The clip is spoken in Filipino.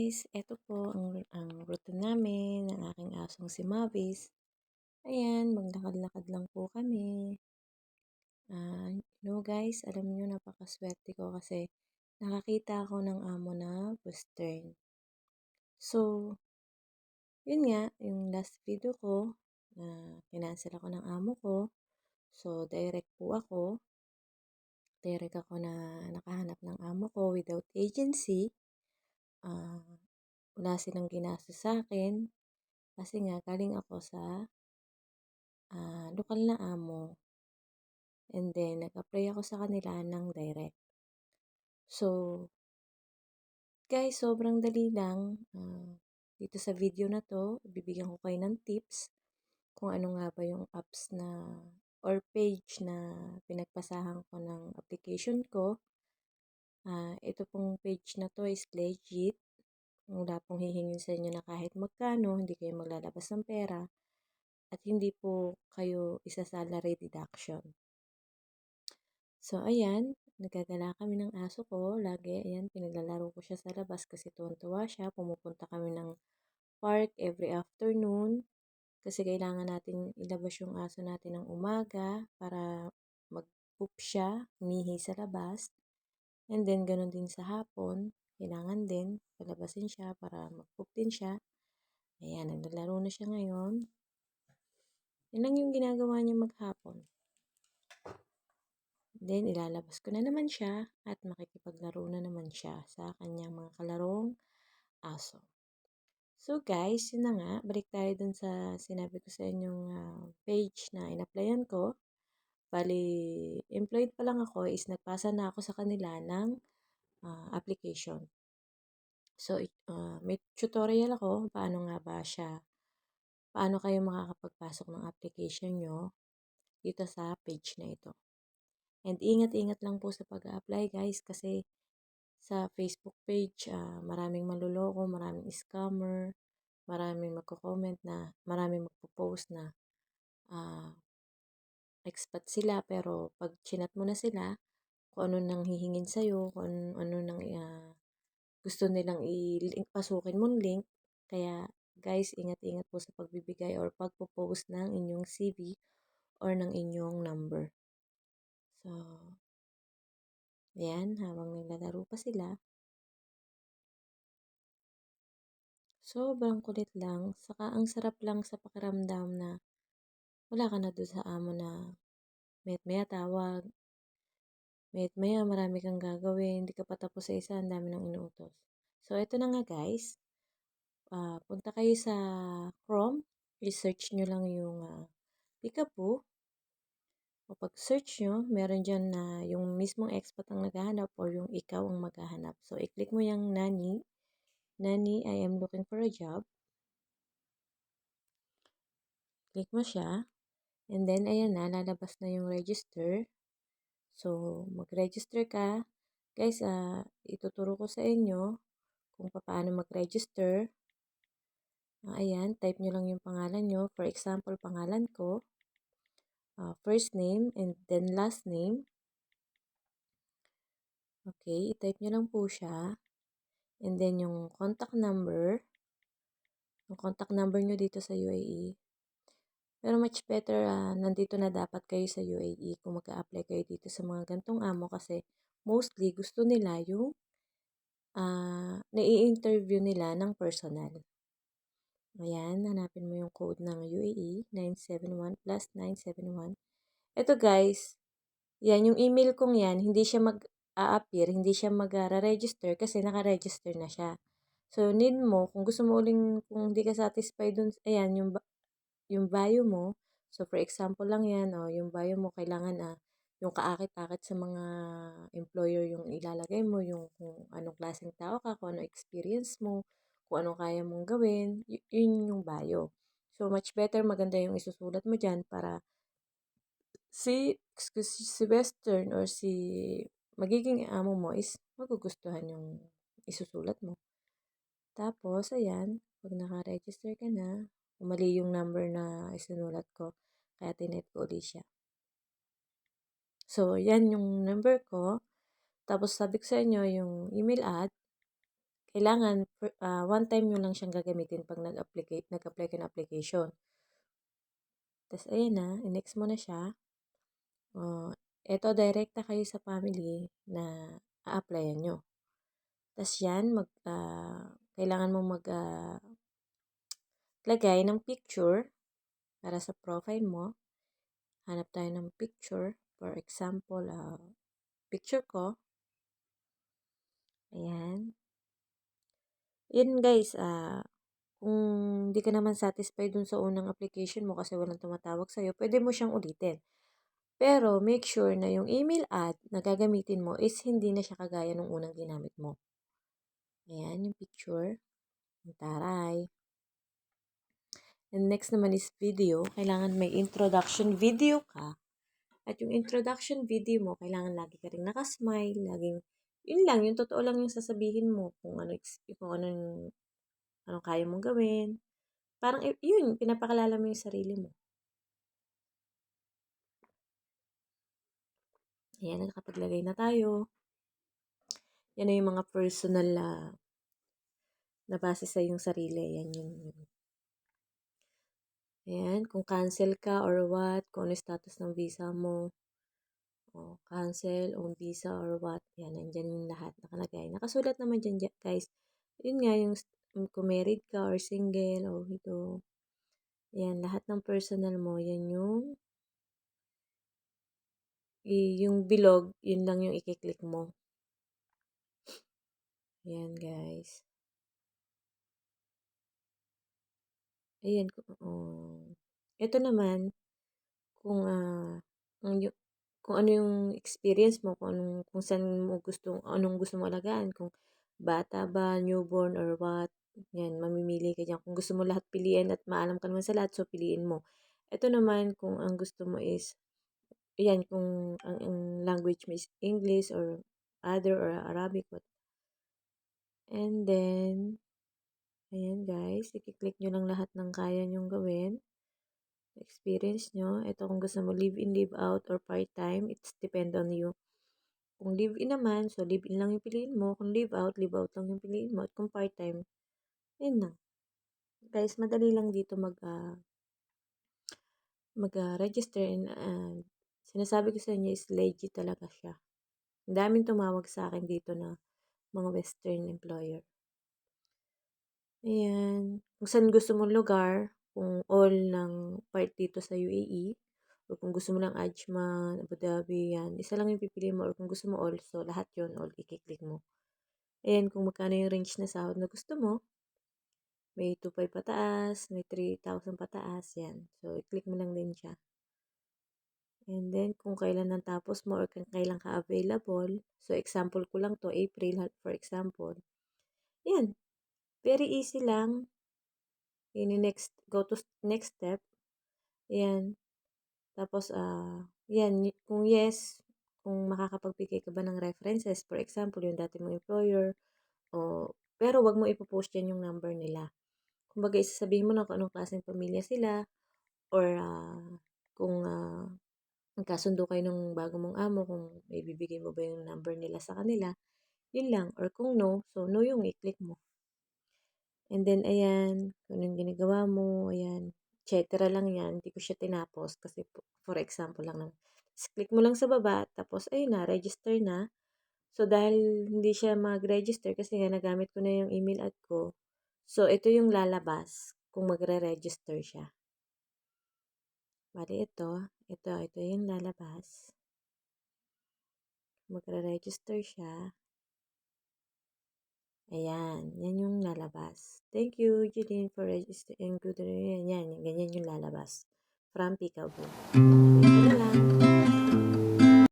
guys, eto po ang routine namin ng aking asong si Mavis. Ayan, maglakad-lakad lang po kami. Guys, alam niyo napakaswerte ko kasi nakakita ako ng amo na western. So, yun nga, yung last video ko, kinancel ako ng amo ko. So, direct ako na nakahanap ng amo ko without agency. Ah, Wala silang ginastos sa akin. Kasi nga, galing ako sa lokal na amo. And then, nag-apply ako sa kanila ng direct. So, guys, sobrang dali lang. Dito sa video na to, bibigyan ko kayo ng tips kung ano nga ba yung apps na or page na pinagpasahan ko ng application ko. Ito pong page na to is legit. Wala pong hihingin sa inyo na kahit magkano, hindi kayo maglalabas ng pera. At hindi po kayo isa-salary deduction. So, ayan, nagagala kami ng aso ko. Lagi, ayan, pinaglalaro ko siya sa labas kasi tuwan-tuwa siya. Pumupunta kami ng park every afternoon kasi kailangan natin ilabas yung aso natin ng umaga para mag-poop siya, umihi sa labas. And then, ganun din sa hapon, kailangan din palabasin siya para mag-poop din siya. Ayan, naglalaro na siya ngayon. Yan lang yung ginagawa niya maghapon. Then, ilalabas ko na naman siya at makikipaglaro na naman siya sa kanyang mga kalarong aso. So guys, yun na nga. Balik tayo dun sa sinabi ko sa inyong page na in-applyan ko. Bali, employed pa lang ako is nagpasa na ako sa kanila ng application. So, may tutorial ako paano nga ba siya, paano kayo makakapagpasok ng application nyo dito sa page na ito. And ingat-ingat lang po sa pag-apply guys kasi sa Facebook page, maraming manloloko, maraming scammer, maraming magko-comment na, maraming magpo-post na expat sila pero pag chinat mo na sila, kung ano nang hihingin sa'yo, kung ano nang gusto nilang pasukin mong link. Kaya guys, ingat-ingat po sa pagbibigay or pagpo-post ng inyong CV or ng inyong number. So, ayan, habang naglalaro pa sila, sobrang kulit lang. Saka ang sarap lang sa pakiramdam na wala ka na doon sa amo na mayat maya tawag, mayat maya marami kang gagawin, hindi ka pa tapos sa isa, ang dami ng inuutos. So, ito na nga guys. Punta kayo sa Chrome, i-search nyo lang yung Peekaboo. O pag-search nyo, meron dyan na yung mismong expat ang naghahanap or yung ikaw ang maghahanap. So, i-click mo yung Nani. Nani, I am looking for a job. Click mo siya. And then, ayan na, lalabas na yung register. So, mag-register ka. Guys, ituturo ko sa inyo kung paano mag-register. Ayan, type nyo lang yung pangalan nyo. For example, pangalan ko. First name and then last name. Okay, i-type nyo lang po siya. And then yung contact number. Yung contact number nyo dito sa UAE. Pero much better, nandito na dapat kayo sa UAE kung mag-a-apply kayo dito sa mga gantong amo kasi mostly gusto nila yung nai-interview nila ng personal. Ayan, hanapin mo yung code ng UAE, 971 plus 971. Ito guys, yan, yung email kong yan, hindi siya mag-a-appear, hindi siya mag-register kasi naka-register na siya. So, need mo, kung gusto mo uling, kung hindi ka satisfied dun, ayan, yung bio mo. So, for example lang yan, yung bio mo, kailangan yung kaakit-akit sa mga employer yung ilalagay mo, yung kung anong klaseng tao ka, kung anong experience mo, kung anong kaya mong gawin, yun yung bio. So, much better, maganda yung isusulat mo dyan para si Western or si magiging amo mo is magugustuhan yung isusulat mo. Tapos, ayan, pag naka-register ka na, mali yung number na isinulat ko, kaya tinet ko ulit siya. So, yan yung number ko. Tapos, sabi ko sa inyo, yung email ad, kailangan one time nyo lang siyang gagamitin pag nag-apply ka ng application. Tapos, ayan na, next mo na siya. Eto, direkta kayo sa family na a-applyan nyo. Tapos yan, kailangan mo lagay ng picture para sa profile mo. Hanap tayo ng picture. For example, picture ko. Ayan. Yun guys, kung di ka naman satisfied dun sa unang application mo kasi walang tumatawag sa'yo, pwede mo siyang ulitin. Pero make sure na yung email ad na gagamitin mo is hindi na siya kagaya nung unang ginamit mo. Ayan, yung picture. Yung taray. And next naman is video. Kailangan may introduction video ka. At yung introduction video mo, kailangan lagi ka rin nakasmile, laging, yun lang, yung totoo lang yung sasabihin mo kung anong kaya mong gawin. Parang, yun, pinapakalala mo yung sarili mo. Ayan, nakapaglagay na tayo. Yan na yung mga personal na base sa yung sarili. Yan yun. Ayan, kung cancel ka or what, kung ano status ng visa mo. Cancel, on visa or what. Yan, nandyan yung lahat nakalagay. Nakasulat naman dyan, guys. Yun nga, yung kung married ka or single or ito. Yan, lahat ng personal mo, yan yung bilog, yun lang yung i-click mo. Yan, guys. Ayan, ito naman, kung ano yung experience mo, kung saan mo anong gusto mo alagaan, kung bata ba, newborn or what, yan, mamimili ka dyan. Kung gusto mo lahat piliin at maalam ka naman sa lahat, so piliin mo. Ito naman, kung ang gusto mo is, yan, kung ang language mo is English or other or Arabic. And then, ayan guys, i-click nyo lang lahat ng kaya nyong gawin. Experience nyo. Ito kung gusto mo live-in, live-out, or part-time, it's depend on you. Kung live-in naman, so live-in lang yung piliin mo. Kung live-out, live-out lang yung piliin mo. At kung part-time, yun lang. Guys, madali lang dito mag-register and sinasabi ko sa inyo is legit talaga siya. Ang daming tumawag sa akin dito na mga western employer. Ayan. Kung saan gusto mong lugar, kung all ng part dito sa UAE, or kung gusto mo lang Ajman, Abu Dhabi, yan. Isa lang yung pipili mo, or kung gusto mo all, so lahat yun, all i-click mo. Ayan, kung magkano yung range na sahod na gusto mo, may 2,500 pataas, may 3,000 pataas, yan. So, i-click mo lang din siya. And then, kung kailan natapos mo or kung kailan ka available, so example ko lang to, April, for example. Yan. Very easy lang. Go to next step. Yan. Tapos, yan, kung yes, kung makakapagbigay ka ba ng references, for example, yung dati mong employer, pero wag mo ipopost yan yung number nila. Kumbaga, isasabihin mo na kung anong klaseng pamilya sila, or kung magkasundo kayo ng bago mong amo, kung ibibigay mo ba yung number nila sa kanila, yun lang. Or kung no, so no yung i-click mo. And then, ayan, kung anong ginagawa mo, ayan, etc. lang yan. Hindi ko siya tinapos kasi for example lang naman. Click mo lang sa baba, tapos ayun na, register na. So, dahil hindi siya mag-register kasi nga nagamit ko na yung email ad ko, so ito yung lalabas kung magre-register siya. Bali ito yung lalabas. Magre-register siya. Ayan, yan yung lalabas. Thank you, Jeline, for registering. Good. Yan, ganyan yung lalabas. From Peekaboo. Ito na lang.